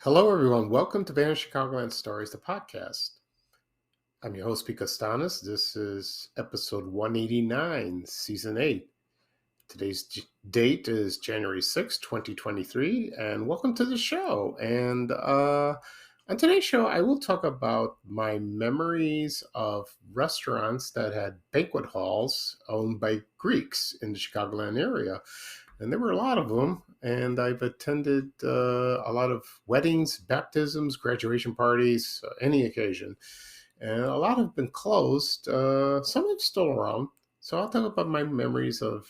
Hello, everyone. Welcome to Vanished Chicagoland Stories, the podcast. I'm your host, Pete Costanis. This is episode 189, season 8. Today's date is January 6, 2023, and welcome to the show. And on today's show, I will talk about my memories of restaurants that had banquet halls owned by Greeks in the Chicagoland area. And there were a lot of them, and I've attended a lot of weddings, baptisms, graduation parties, any occasion. And a lot have been closed. Some are still around. So I'll talk about my memories of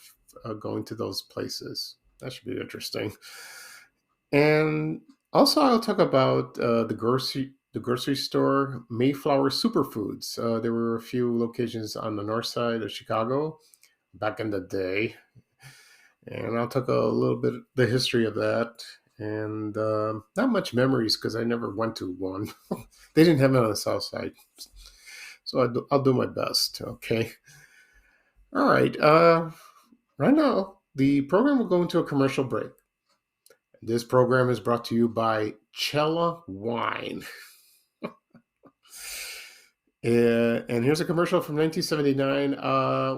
going to those places. That should be interesting. And also, I'll talk about the grocery store Mayflower Superfoods. There were a few locations on the north side of Chicago back in the day, and I'll talk a little bit the history of that. And not much memories because I never went to one. They didn't have it on the south side, so I'll do my best. Okay. All right. Right now, the program will go into a commercial break. This program is brought to you by Cella Wine. And here's a commercial from 1979.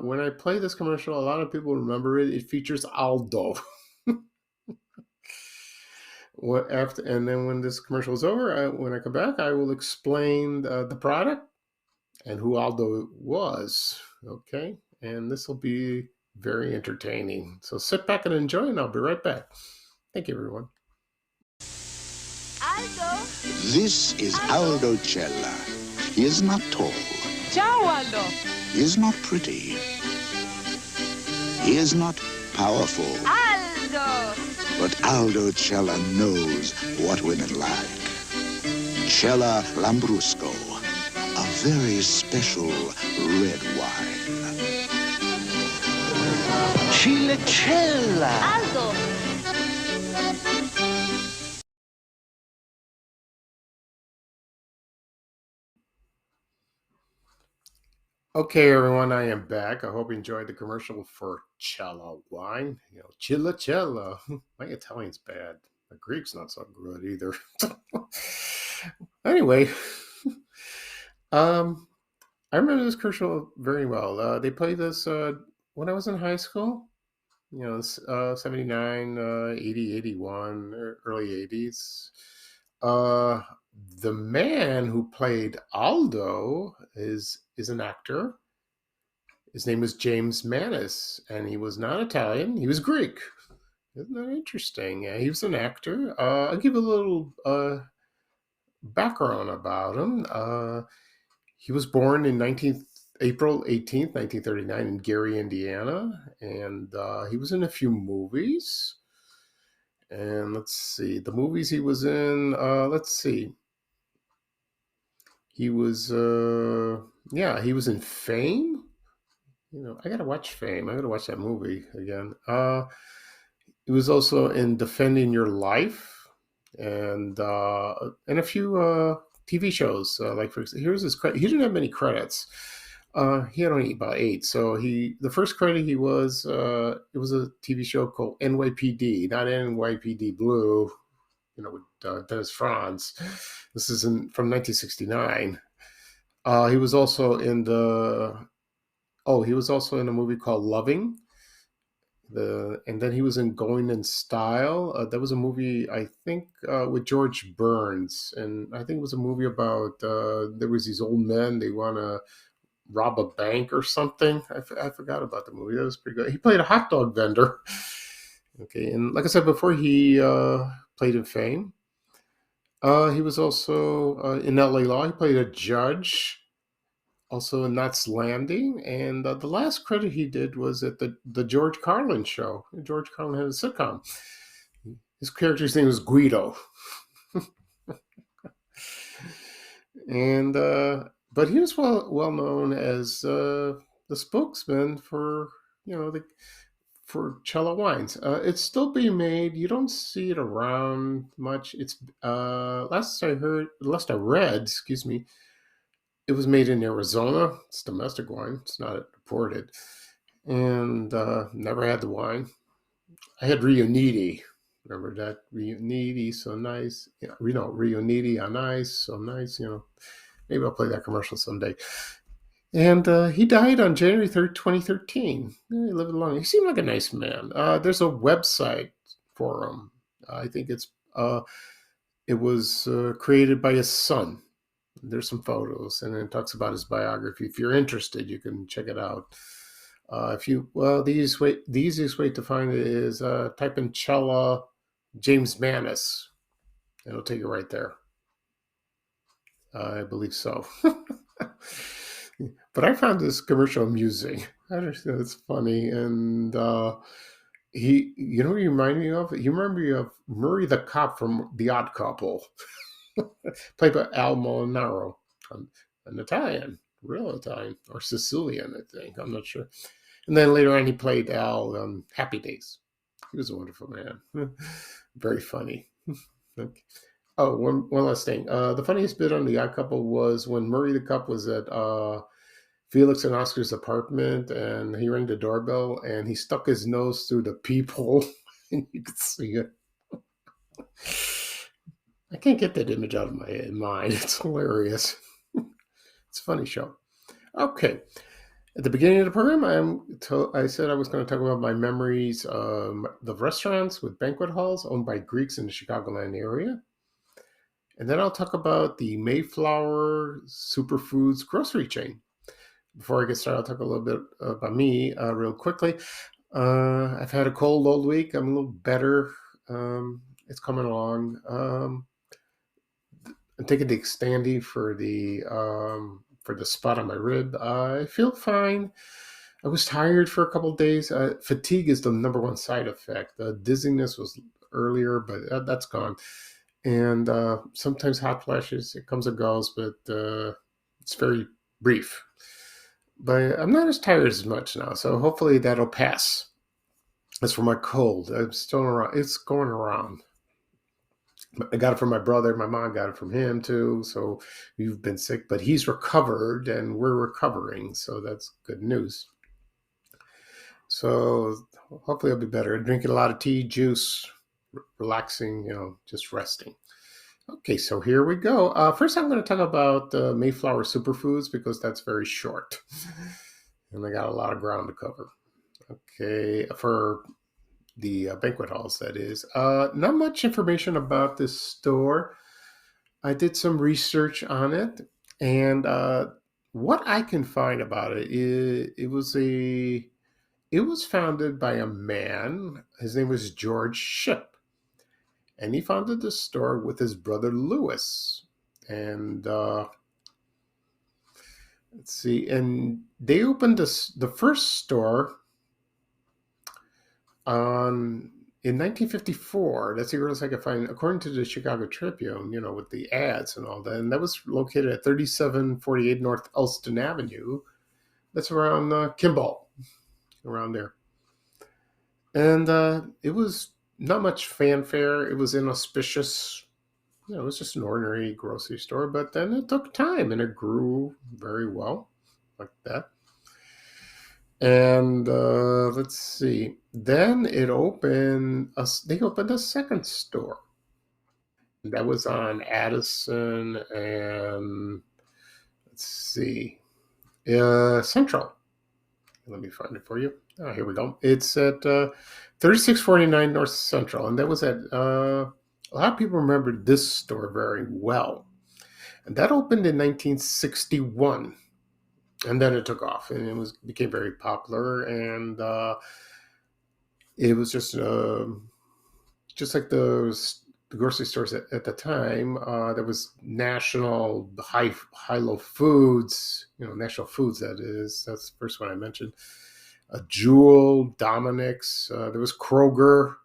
When I play this commercial, a lot of people remember it. It features Aldo. And then when this commercial is over, when I come back, I will explain the product and who Aldo was. Okay, and this will be very entertaining. So sit back and enjoy, and I'll be right back. Thank you, everyone. Aldo? This is Aldo Cella. He is not tall. Ciao, Aldo. He is not pretty. He is not powerful. Aldo! But Aldo Cella knows what women like. Cella Lambrusco, a very special red wine. Cella. Aldo! Okay, everyone, I am back. I hope you enjoyed the commercial for Cella Wine. Cella. My Italian's bad. The Greek's not so good either. Anyway, I remember this commercial very well. They played this when I was in high school. 79, 80, 81, early 80s. The man who played Aldo is an actor. His name was James Maness, and he was not Italian. He was Greek. Isn't that interesting? He was an actor. I'll give a little background about him. He was born in April 18th, 1939 in Gary, Indiana, and he was in a few movies. And let's see, the movies he was in, let's see. He was, he was in Fame. I got to watch Fame. I got to watch that movie again. He was also in Defending Your Life and a few TV shows. Like, for example, here's his credit. He didn't have many credits. He had only about 8. So the first credit it was a TV show called NYPD, not NYPD Blue, with Dennis Franz. This is from 1969. He was also in a movie called Loving. And then he was in Going in Style. That was a movie, I think, with George Burns. And I think it was a movie about, there was these old men, they want to rob a bank or something. I forgot about the movie. That was pretty good. He played a hot dog vendor. Okay, and like I said before, he played in Fame. He was also in LA Law. He played a judge, also in Knots Landing. And the last credit he did was at the George Carlin show. George Carlin had a sitcom. His character's name was Guido. And but he was well known as the spokesman for for Cella Wines. It's still being made. You don't see it around much. It's last I read, excuse me, it was made in Arizona. It's domestic wine. It's not imported. And never had the wine. I had Rio Nidi, Remember that? Reuniti, so nice. Reuniti on ice, so nice. Maybe I'll play that commercial someday. And he died on January 3rd, 2013. He lived long. He seemed like a nice man. There's a website for him. I think it was created by his son. There's some photos, and it talks about his biography. If you're interested, you can check it out. The easiest way to find it is type in Cella James Manus. It'll take you right there. I believe so. But I found this commercial amusing. I understand it's funny, and he remind me of? You remember me of Murray the cop from The Odd Couple, played by Al Molinaro, an Italian, real Italian or Sicilian, I think. I'm not sure. And then later on, he played Al on Happy Days. He was a wonderful man, very funny. Okay. Oh, one last thing. The funniest bit on The Odd Couple was when Murray the cop was at Felix and Oscar's apartment, and he rang the doorbell, and he stuck his nose through the peephole, and you could see it. I can't get that image out of my mind. It's hilarious. It's a funny show. Okay. At the beginning of the program, I said I was going to talk about my memories of restaurants with banquet halls owned by Greeks in the Chicagoland area. And then I'll talk about the Mayflower Superfoods grocery chain. Before I get started, I'll talk a little bit about me real quickly. I've had a cold all week. I'm a little better. It's coming along. I'm taking the Xtandi for the spot on my rib. I feel fine. I was tired for a couple of days. Fatigue is the number one side effect. Dizziness was earlier, but that's gone. And sometimes hot flashes. It comes and goes, but it's very brief. But I'm not as tired as much now, so hopefully that'll pass. As for my cold, I'm still around. It's going around. I got it from my brother. My mom got it from him too. So we've been sick, but he's recovered and we're recovering. So that's good news. So hopefully I'll be better. Drinking a lot of tea, juice, relaxing, just resting. Okay, so here we go. First, I'm going to talk about Mayflower Superfoods because that's very short. And I got a lot of ground to cover. Okay, for the banquet halls, that is. Not much information about this store. I did some research on it, and what I can find about it is it was founded by a man. His name was George Shipp, and he founded the store with his brother Louis. And let's see, and they opened the first store in 1954. That's the earliest I could find, according to the Chicago Tribune, with the ads and all that. And that was located at 3748 North Elston Avenue. That's around Kimball, around there. And it was not much fanfare. It was inauspicious. It was just an ordinary grocery store. But then it took time, and it grew very well, like that. And let's see. Then they opened a second store. That was on Addison and let's see, Central. Let me find it for you. Oh, here we go. It's at 3649 North Central, and that was at. A lot of people remember this store very well, and that opened in 1961. And then it took off, and it became very popular, and it was just like the grocery stores at the time. There was National High-Low Foods, National Foods. That's the first one I mentioned. Jewel, Dominick's. There was Kroger.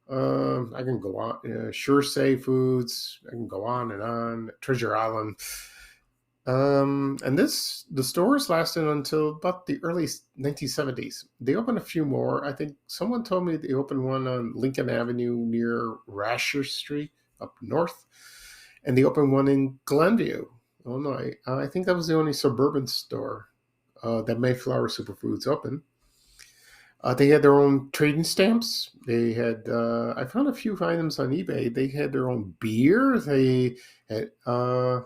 I can go on. Sure Say Foods. I can go on and on. Treasure Island. And the stores lasted until about the early 1970s. They opened a few more. I think someone told me they opened one on Lincoln Avenue near Rasher Street up north, and they opened one in Glenview, Illinois. I think that was the only suburban store that Mayflower Superfoods opened. They had their own trading stamps. They had, I found a few items on eBay. They had their own beer. They had, I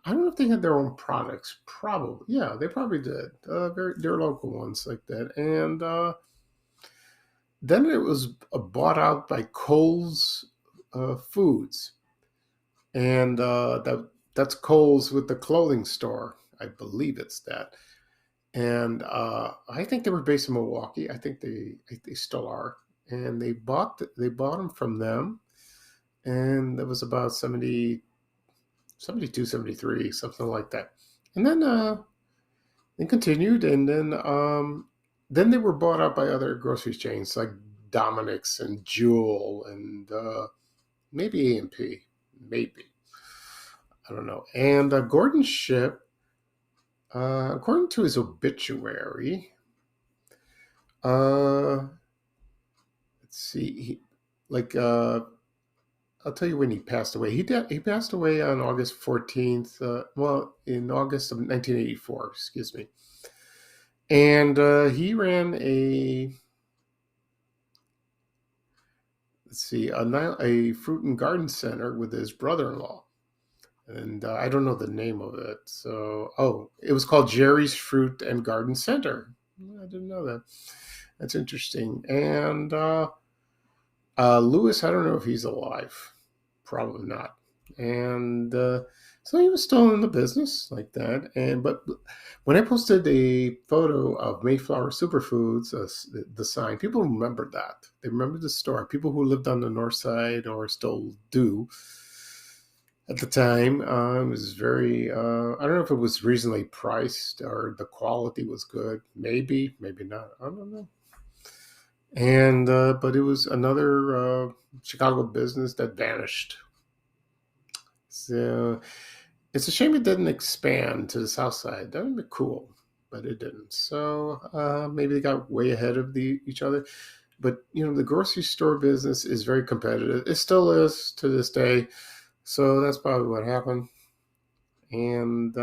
don't know if they had their own products. Probably, yeah, they probably did. They're local ones like that. And then it was bought out by Coles Foods, and that's Coles with the clothing store. I believe it's that. And I think they were based in Milwaukee. I think they still are. And they bought them from them, and it was about 72, 73, something like that. And then they continued, and then they were bought out by other grocery chains like Dominic's and Jewel and maybe A&P, maybe, I don't know. And Gordon Ship, according to his obituary, let's see, like I'll tell you when he passed away. He passed away on August 14th. In August of 1984, excuse me. And he ran a fruit and garden center with his brother-in-law. And I don't know the name of it. So, it was called Jerry's Fruit and Garden Center. I didn't know that. That's interesting. And Lewis, I don't know if he's alive. Probably not. And so he was still in the business like that. But when I posted a photo of Mayflower Superfoods, the sign, people remembered that. They remembered the store. People who lived on the north side or still do at the time. It was very, I don't know if it was reasonably priced or the quality was good. Maybe, maybe not. I don't know. And but it was another Chicago business that vanished. So it's a shame it didn't expand to the south side. That would be cool, but it didn't. So maybe they got way ahead of each other. But the grocery store business is very competitive. It still is to this day. So that's probably what happened. And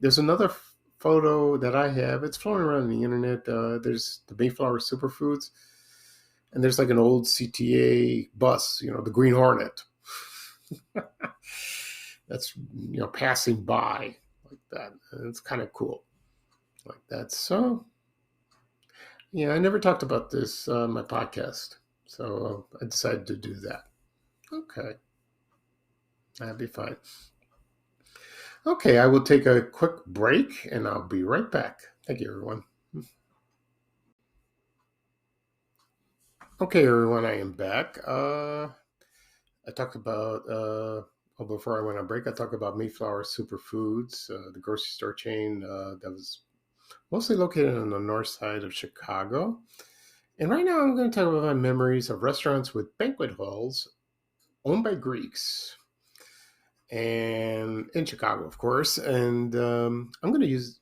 there's another photo that I have. It's floating around the internet. There's the Mayflower Superfoods, and there's like an old CTA bus, the Green Hornet. That's passing by like that. And it's kind of cool like that. So yeah, I never talked about this on my podcast, so I decided to do that. Okay, that'd be fine. Okay, I will take a quick break and I'll be right back. Thank you, everyone. Okay, everyone, I am back. I talked about, before I went on break, I talked about Mayflower Superfoods, the grocery store chain that was mostly located on the north side of Chicago. And right now I'm going to talk about my memories of restaurants with banquet halls owned by Greeks. And in Chicago, of course. And I'm going to use,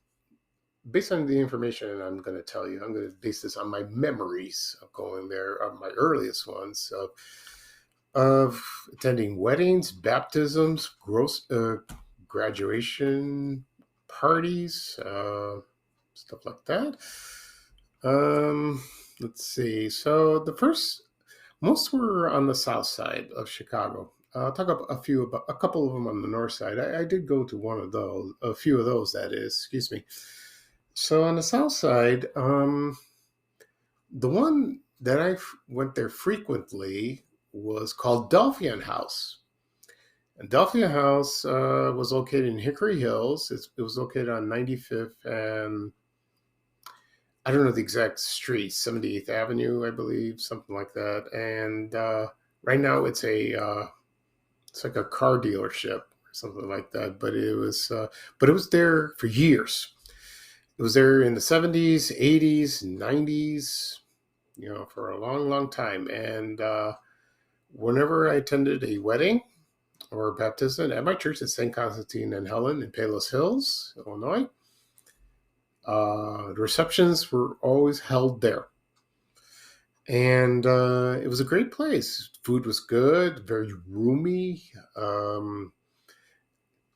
based on the information I'm going to tell you, I'm going to base this on my memories of going there, my earliest ones of attending weddings, baptisms, graduation parties, stuff like that. Let's see. So most were on the south side of Chicago. I'll talk about a couple of them on the north side. I did go to a few of those, that is, excuse me. So on the south side, the one that I went there frequently was called Delphian House. And Delphian House was located in Hickory Hills. It was located on 95th and I don't know the exact street, 78th Avenue, I believe, something like that. And right now it's like a car dealership or something like that. But it was there for years. It was there in the 70s, 80s, 90s, for a long, long time. And whenever I attended a wedding or a baptism at my church at St. Constantine and Helen in Palos Hills, Illinois, the receptions were always held there. And it was a great place. Food was good, very roomy.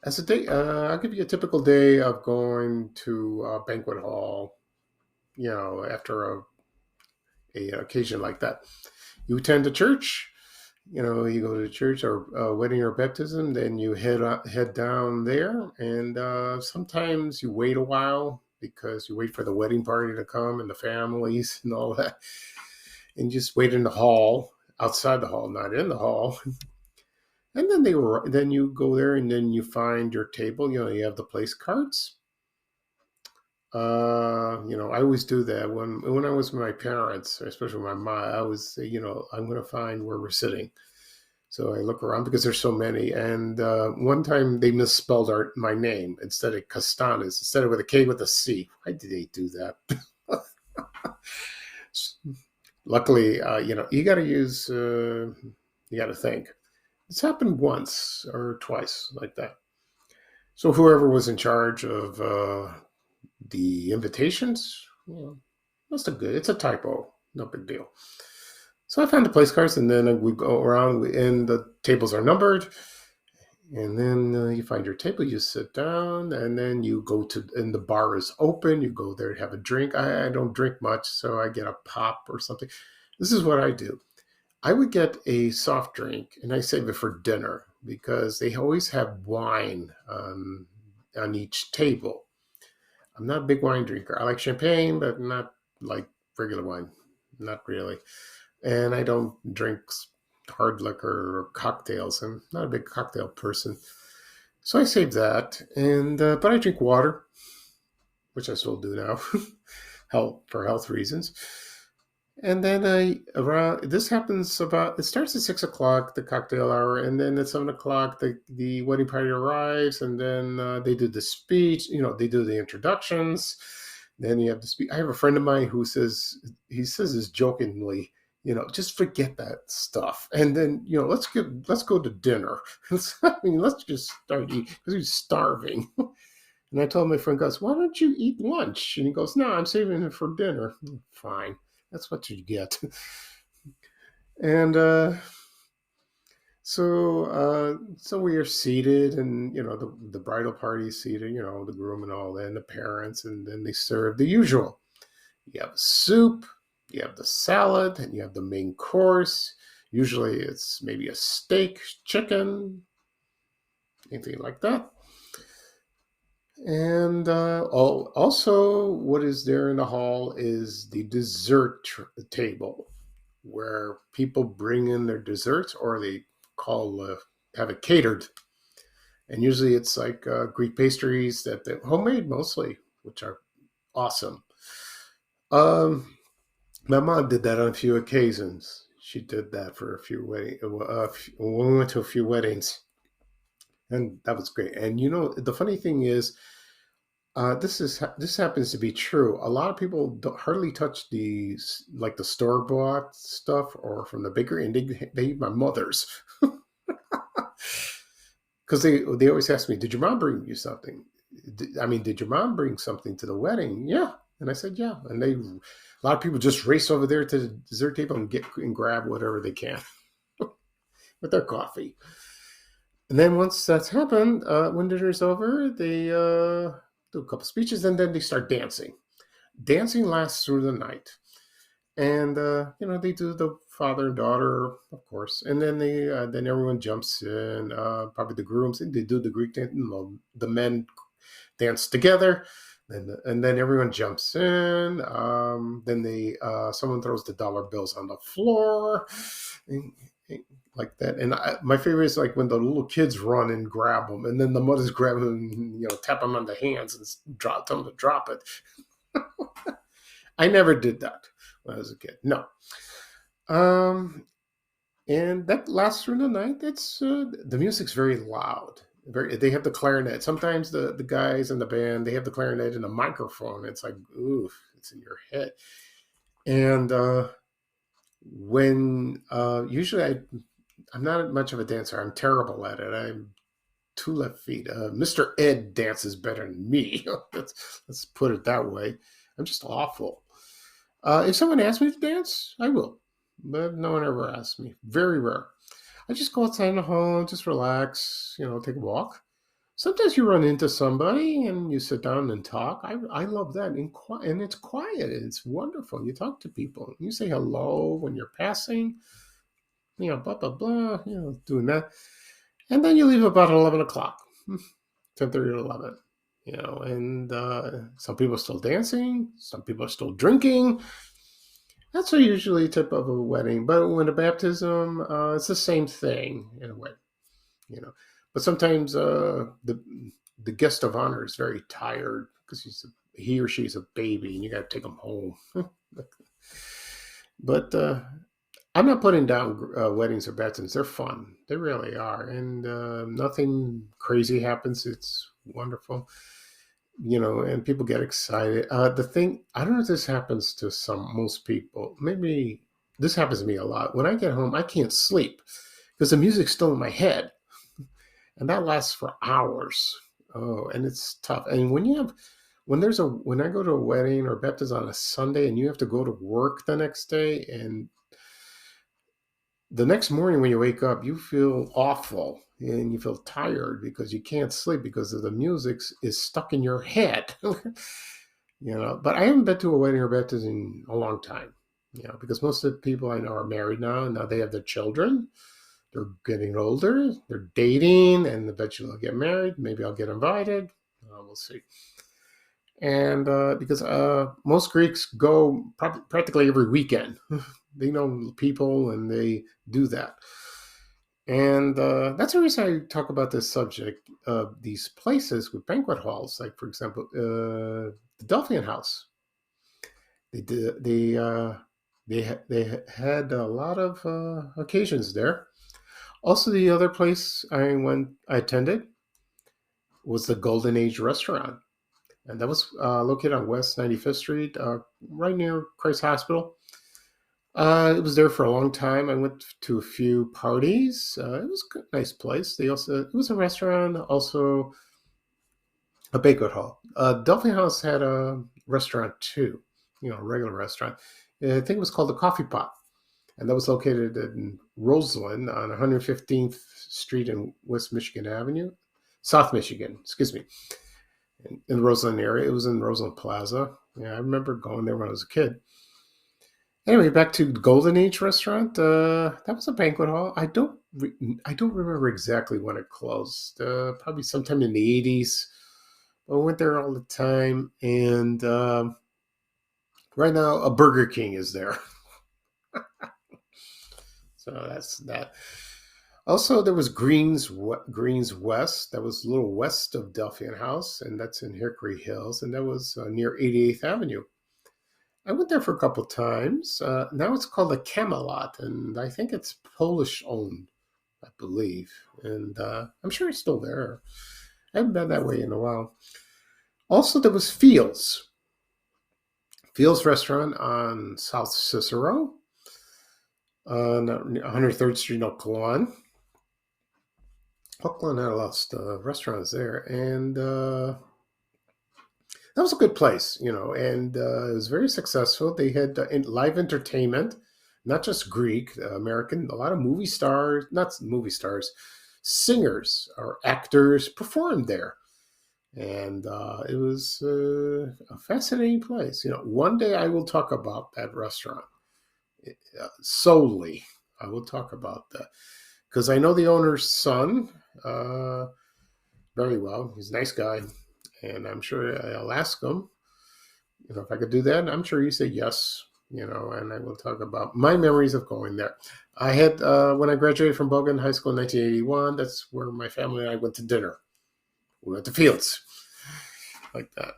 As a day, I'll give you a typical day of going to a banquet hall, after a occasion like that. You attend a church, you go to church or a wedding or baptism, then you head down there, and sometimes you wait a while because you wait for the wedding party to come and the families and all that, and just wait in the hall, outside the hall, not in the hall. And then you go there, and then you find your table. You have the place cards. I always do that when I was with my parents, especially my mom. I always say, I'm going to find where we're sitting. So I look around because there's so many. And one time they misspelled my name instead of Castanes, instead of with a K with a C. Why did they do that? Luckily, you got to use, you got to think. It's happened once or twice like that. So whoever was in charge of the invitations, must have good. It's a typo, no big deal. So I found the place cards, and then we go around, and the tables are numbered. And then you find your table, you sit down, and then you go and the bar is open. You go there to have a drink. I don't drink much, so I get a pop or something. This is what I do. I would get a soft drink, and I save it for dinner because they always have wine on each table. I'm not a big wine drinker. I like champagne, but not like regular wine. Not really. And I don't drink hard liquor or cocktails. I'm not a big cocktail person. So I save that. But I drink water, which I still do now, for health reasons. And then this happens it starts at 6 o'clock, the cocktail hour, and then at 7 o'clock, the wedding party arrives, and then they do the speech, they do the introductions. Then you have the speech. I have a friend of mine who says this jokingly, just forget that stuff. And then, let's go to dinner. Let's just start eating because he's starving. And I told my friend, goes, why don't you eat lunch? And he goes, no, I'm saving it for dinner. Fine. That's what you get. And so we are seated, and the bridal party is seated, the groom and all that, and the parents, and then they serve the usual. You have soup, you have the salad, and you have the main course. Usually it's maybe a steak, chicken, anything like that. And also, what is there in the hall is the dessert table, where people bring in their desserts, or they have it catered. And usually it's like Greek pastries that they're homemade mostly, which are awesome. My mom did that on a few occasions. She did that for a few weddings. When we went to a few weddings, and that was great. And the funny thing is, this happens to be true. A lot of people don't hardly touch these, like the store bought stuff or from the bakery, and they eat my mother's because they always ask me, "Did your mom bring you something? Did your mom bring something to the wedding?" Yeah, and I said, "Yeah." And a lot of people just race over there to the dessert table and grab whatever they can with their coffee. And then once that's happened, when dinner's over, they do a couple speeches, and then they start dancing. Dancing lasts through the night. And, they do the father and daughter, of course. And then then everyone jumps in, probably the grooms, and they do the Greek dance. The men dance together. And then everyone jumps in. Then someone throws the dollar bills on the floor. And, like that. And my favorite is like when the little kids run and grab them, and then the mothers grab them and tap them on the hands and tell them to drop it. I never did that when I was a kid. No. And that lasts through the night. It's the music's very loud. They have the clarinet. Sometimes the guys in the band, they have the clarinet and a microphone. It's like, oof, it's in your head. And when usually I'm not much of a dancer. I'm terrible at it. I'm 2 left feet. Mr. Ed dances better than me. let's put it that way. I'm just awful. If someone asks me to dance, I will. But no one ever asks me. Very rare. I just go outside in the hall, just relax, take a walk. sometimes you run into somebody and you sit down and talk. I love that. And it's quiet. It's wonderful. You talk to people. You say hello when you're passing, blah, blah, blah, doing that. And then you leave about 11 o'clock, 10:30 to 11. And some people are still dancing. Some people are still drinking. That's a usually tip of a wedding. But when a baptism, it's the same thing in a way, you know. But sometimes the guest of honor is very tired because he or she's a baby and you got to take him home. But I'm not putting down weddings or baptisms. They're fun. They really are. And nothing crazy happens. It's wonderful. And people get excited. The thing, I don't know if this happens to most people. Maybe this happens to me a lot. When I get home, I can't sleep because the music's still in my head. And that lasts for hours. Oh, and it's tough. And when I go to a wedding or baptism on a Sunday and you have to go to work the next day, and the next morning when you wake up, you feel awful and you feel tired because you can't sleep because of the music is stuck in your head. But I haven't been to a wedding or baptism in a long time, because most of the people I know are married now, and now they have their children. They're getting older, they're dating, and eventually they'll get married. Maybe I'll get invited. We'll see. And because most Greeks go practically every weekend. They know people and they do that. And that's the reason I talk about this subject of these places with banquet halls. Like, for example, the Delphian House. They had a lot of occasions there. Also, the other place I attended was the Golden Age Restaurant, and that was located on West 95th Street, right near Christ Hospital. It was there for a long time. I went to a few parties. It was a nice place. It was a restaurant, also a banquet hall. Delphi House had a restaurant too, a regular restaurant. I think it was called the Coffee Pot, and that was located in Roseland on 115th Street and West Michigan Avenue, South Michigan, excuse me, in the Roseland area. It was in Roseland Plaza. Yeah, I remember going there when I was a kid. Anyway, back to the Golden Age Restaurant. That was a banquet hall. I don't remember exactly when it closed. Probably sometime in the 80s. I went there all the time, and right now a Burger King is there. So that's that. Also, there was Greens West. That was a little west of Delphian House, and that's in Hickory Hills, and that was near 88th Avenue. I went there for a couple times. Now it's called a Camelot, and I think it's Polish owned, I believe. And I'm sure it's still there. I haven't been that way in a while. Also, there was Fields Restaurant on South Cicero, on 103rd Street, Oak Lawn. Oak Lawn had a lot of restaurants there, and that was a good place, and it was very successful. They had live entertainment, not just Greek, American, a lot of singers or actors performed there. And it was a fascinating place. One day I will talk about that restaurant solely. I will talk about that because I know the owner's son very well. He's a nice guy. And I'm sure I'll ask him, if I could do that. I'm sure he said yes, and I will talk about my memories of going there. I had, when I graduated from Bogan High School in 1981, that's where my family and I went to dinner. We went to Fields, like that.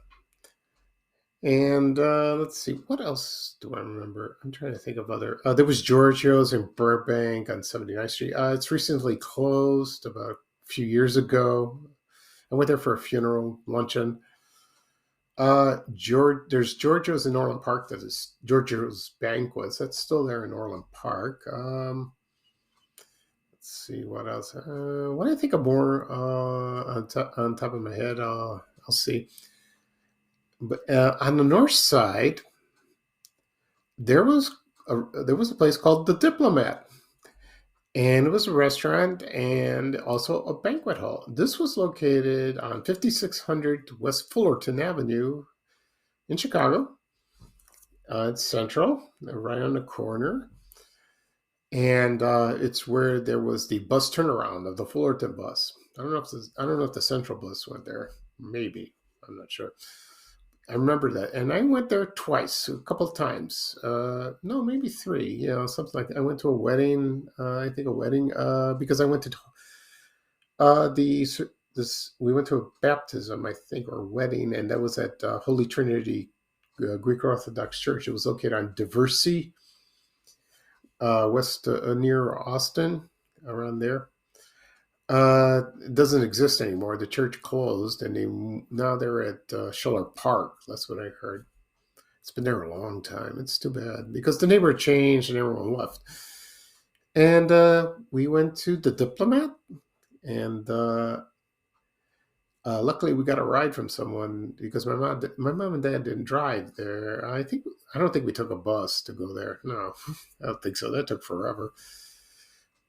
And let's see, what else do I remember? I'm trying to think of other. There was Giorgio's in Burbank on 79th Street. It's recently closed about a few years ago. I went there for a funeral luncheon. There's Giorgio's in Orland Park. That is Giorgio's Banquets. That's still there in Orland Park. Let's see what else. When I think of more on top of my head, I'll see. But on the north side, there was a place called the Diplomat, And it was a restaurant and also a banquet hall. This was located on 5600 West Fullerton Avenue in Chicago. It's central, right on the corner. And it's where there was the bus turnaround of the Fullerton bus. I don't know if the Central bus went there. Maybe, I'm not sure. I remember that, and I went there twice, a couple of times. No, maybe three. Something like that. I went to a wedding. I think a wedding because I went to the this. We went to a baptism, I think, or wedding, and that was at Holy Trinity Greek Orthodox Church. It was located on Diversey, west near Austin, around there. It doesn't exist anymore. The church closed, and now they're at Schiller Park. That's what I heard. It's been there a long time. It's too bad because the neighborhood changed and everyone left. And we went to the Diplomat, and luckily we got a ride from someone because my mom and dad didn't drive there. I don't think we took a bus to go there. No, I don't think so. That took forever.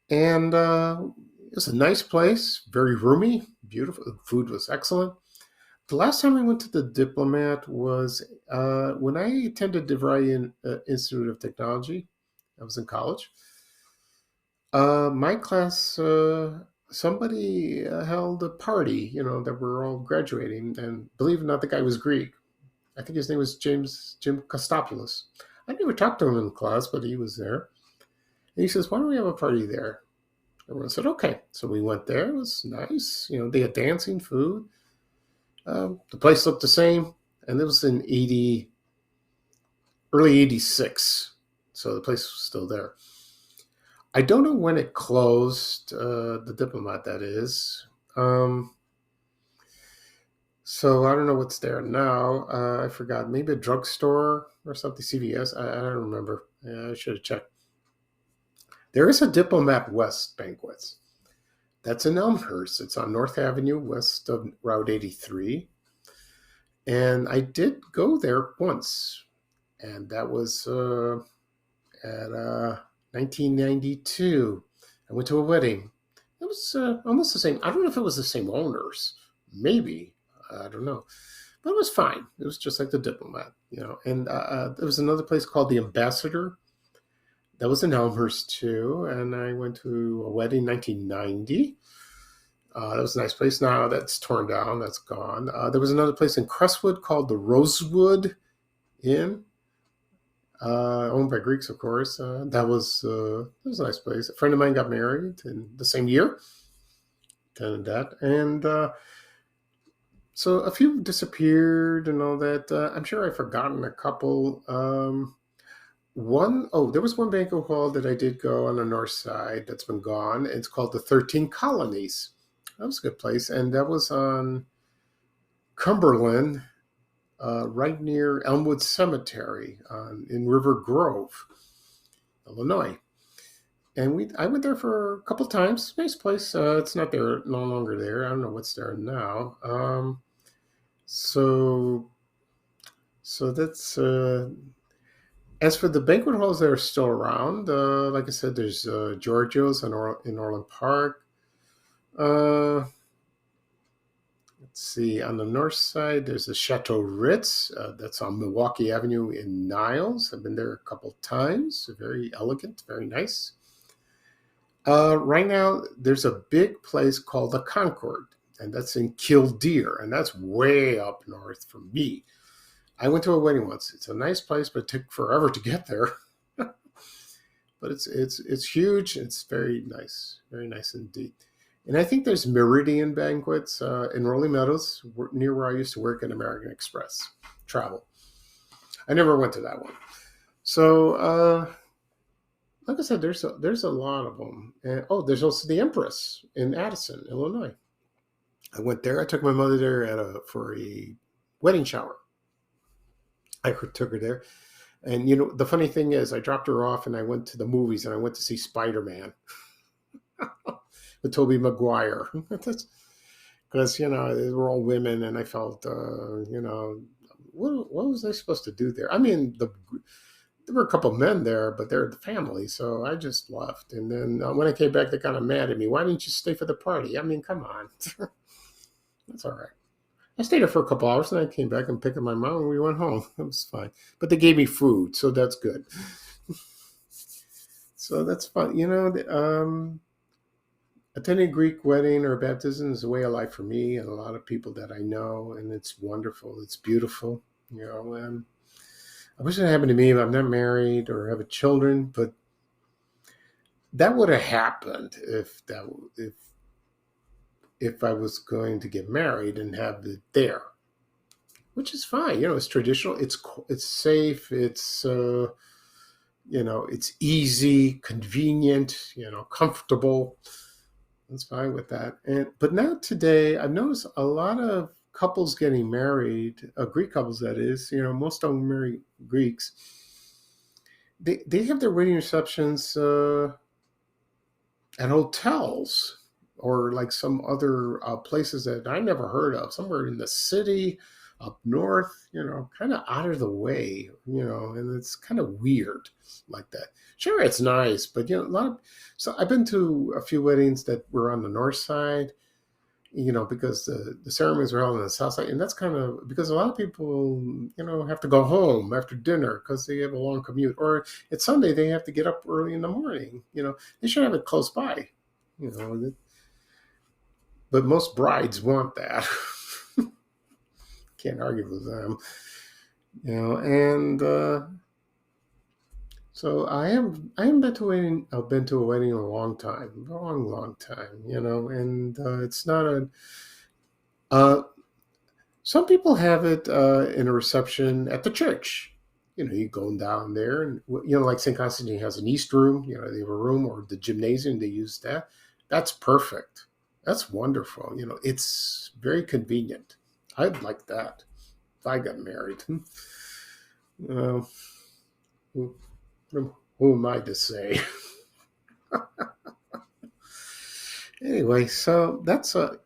And it was a nice place, very roomy, beautiful. The food was excellent. The last time I went to the Diplomat was when I attended DeVry Institute of Technology. I was in college. My class, somebody held a party, that we're all graduating. And believe it or not, the guy was Greek. I think his name was Jim Kostopoulos. I never talked to him in class, but he was there. And he says, "Why don't we have a party there?" Everyone said, "Okay." So we went there. It was nice. They had dancing, food. The place looked the same. And it was in early 86. So the place was still there. I don't know when it closed, the Diplomat, that is. So I don't know what's there now. I forgot. Maybe a drugstore or something, CVS. I don't remember. Yeah, I should have checked. There is a Diplomat West Banquets. That's in Elmhurst. It's on North Avenue, west of Route 83. And I did go there once. And that was at 1992. I went to a wedding. It was almost the same. I don't know if it was the same owners. Maybe. I don't know. But it was fine. It was just like the Diplomat. And there was another place called the Ambassador. That was in Elmhurst too. And I went to a wedding in 1990. That was a nice place. Now that's torn down. That's gone. There was another place in Crestwood called the Rosewood Inn. Owned by Greeks, of course. That was a nice place. A friend of mine got married in the same year. Attended that. And so a few disappeared and all that. I'm sure I've forgotten a couple. There was one banquet hall that I did go on the north side that's been gone. It's called the 13 Colonies. That was a good place. And that was on Cumberland, right near Elmwood Cemetery in River Grove, Illinois. And I went there for a couple times. Nice place. It's not there, no longer there. I don't know what's there now. So that's as for the banquet halls that are still around. Like I said, there's Giorgio's in Orland Park. Let's see. On the north side, there's the Chateau Ritz. That's on Milwaukee Avenue in Niles. I've been there a couple times. Very elegant, very nice. Right now, there's a big place called the Concord, and that's in Killdeer, and that's way up north from me. I went to a wedding once. It's a nice place, but it took forever to get there. But it's huge. It's very nice indeed. And I think there's Meridian Banquets in Rolling Meadows, near where I used to work at American Express Travel. I never went to that one. So, like I said, there's a lot of them. And, there's also the Empress in Addison, Illinois. I went there. I took my mother there for a wedding shower. I took her there. And, the funny thing is, I dropped her off and I went to the movies and I went to see Spider-Man with Tobey Maguire. Because, they were all women and I felt, what was I supposed to do there? I mean, there were a couple of men there, but they're the family, so I just left. And then when I came back, they kind of mad at me. Why didn't you stay for the party? I mean, come on. That's all right. I stayed there for a couple hours, and I came back and picked up my mom, and we went home. It was fine. But they gave me food, so that's good. So that's fun. Attending a Greek wedding or baptism is a way of life for me and a lot of people that I know, and it's wonderful. It's beautiful. I wish it happened to me. I'm not married or have children, but that would have happened if I was going to get married and have it there, which is fine. It's traditional. It's safe. It's it's easy, convenient. Comfortable. That's fine with that. But now today, I've noticed a lot of couples getting married, Greek couples that is. Most of them marry Greeks. They have their wedding receptions at hotels or like some other places that I never heard of, somewhere in the city, up north, kind of out of the way, and it's kind of weird like that. Sure, it's nice, but so I've been to a few weddings that were on the north side, because the ceremonies were held on the south side, and that's kind of because a lot of people, have to go home after dinner because they have a long commute, or it's Sunday they have to get up early in the morning. They should have it close by, but most brides want that. Can't argue with them, and so I haven't been to a wedding. I've been to a wedding in a long time, long time, and it's not a. Some people have it in a reception at the church. You go down there, and like St. Constantine has an East room. They have a room or the gymnasium. They use that. That's perfect. That's wonderful. It's very convenient. I'd like that if I got married. Who am I to say? Anyway, so that's a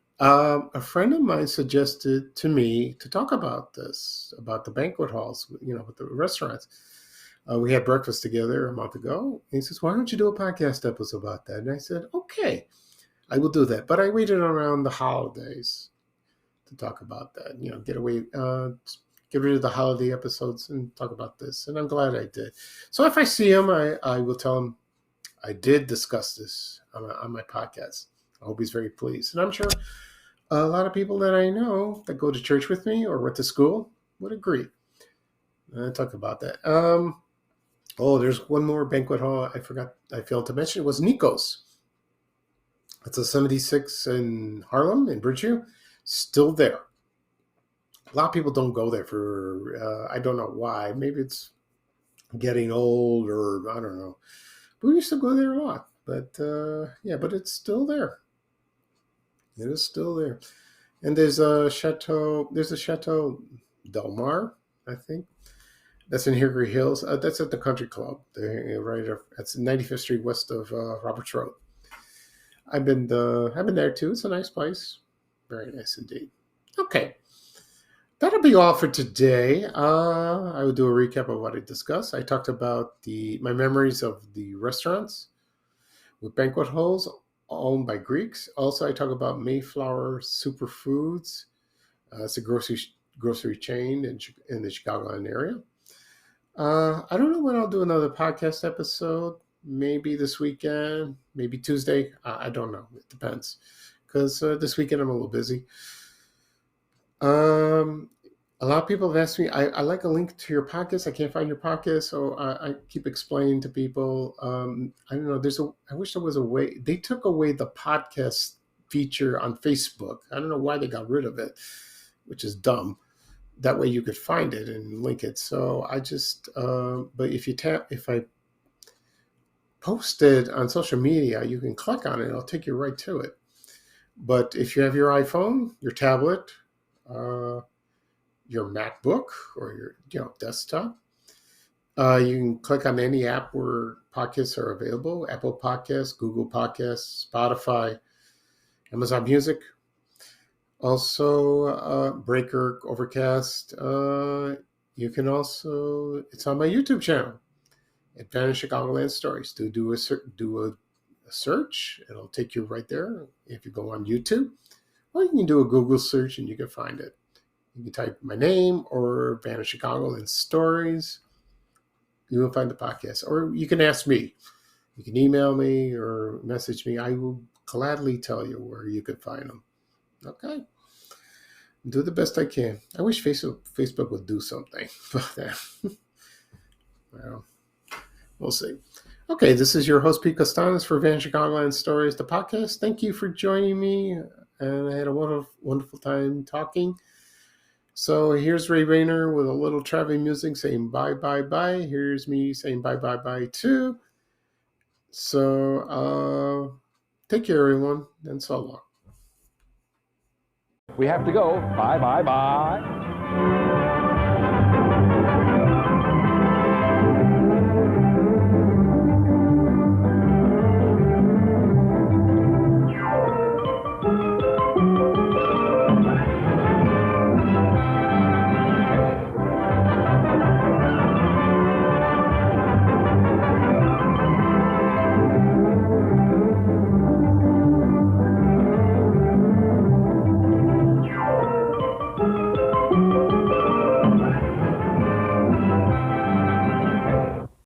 friend of mine suggested to me to talk about this, about the banquet halls, with the restaurants. We had breakfast together a month ago. And he says, why don't you do a podcast episode about that? And I said, okay, I will do that. But I waited around the holidays to talk about that, get rid of the holiday episodes and talk about this. And I'm glad I did. So if I see him, I will tell him I did discuss this on my podcast. I hope he's very pleased. And I'm sure a lot of people that I know that go to church with me or went to school would agree. Talk about that. There's one more banquet hall I failed to mention. It was Nico's. It's a 76 in Harlem, in Bridgeview. Still there. A lot of people don't go there for, I don't know why. Maybe it's getting old or I don't know. But we used to go there a lot. But but it's still there. It is still there. And there's a Chateau Del Mar, I think. That's in Hickory Hills. That's at the Country Club. That's 95th Street west of Roberts Road. I've been there too. It's a nice place. Very nice indeed. Okay. That'll be all for today. I will do a recap of what I discussed. I talked about my memories of the restaurants with banquet halls owned by Greeks. Also, I talk about Mayflower Superfoods. It's a grocery chain in the Chicagoland area. I don't know when I'll do another podcast episode. Maybe this weekend, maybe Tuesday. I don't know. It depends. Because this weekend I'm a little busy. A lot of people have asked me, I like a link to your podcast. I can't find your podcast, so I keep explaining to people. I don't know. I wish there was a way. They took away the podcast feature on Facebook. I don't know why they got rid of it, which is dumb. That way you could find it and link it. So I just, but if I post it on social media, you can click on it. It'll take you right to it. But if you have your iPhone, your tablet, your MacBook or your desktop, you can click on any app where podcasts are available: Apple Podcasts, Google Podcasts, Spotify, Amazon Music, also Breaker, Overcast. You can also, it's on my YouTube channel. at Vanished Chicagoland Stories. Do a search. It'll take you right there if you go on YouTube. Or you can do a Google search and you can find it. You can type my name or Vanished Chicagoland Stories. You will find the podcast. Or you can ask me. You can email me or message me. I will gladly tell you where you can find them. Okay? Do the best I can. I wish Facebook would do something about that. Well, we'll see. Okay, this is your host, Pete Costanis for Vanished Chicagoland Stories, the podcast. Thank you for joining me, and I had a wonderful time talking. So here's Ray Rayner with a little traveling music saying bye, bye, bye. Here's me saying bye, bye, bye, too. So take care, everyone, and so long. We have to go. Bye, bye, bye.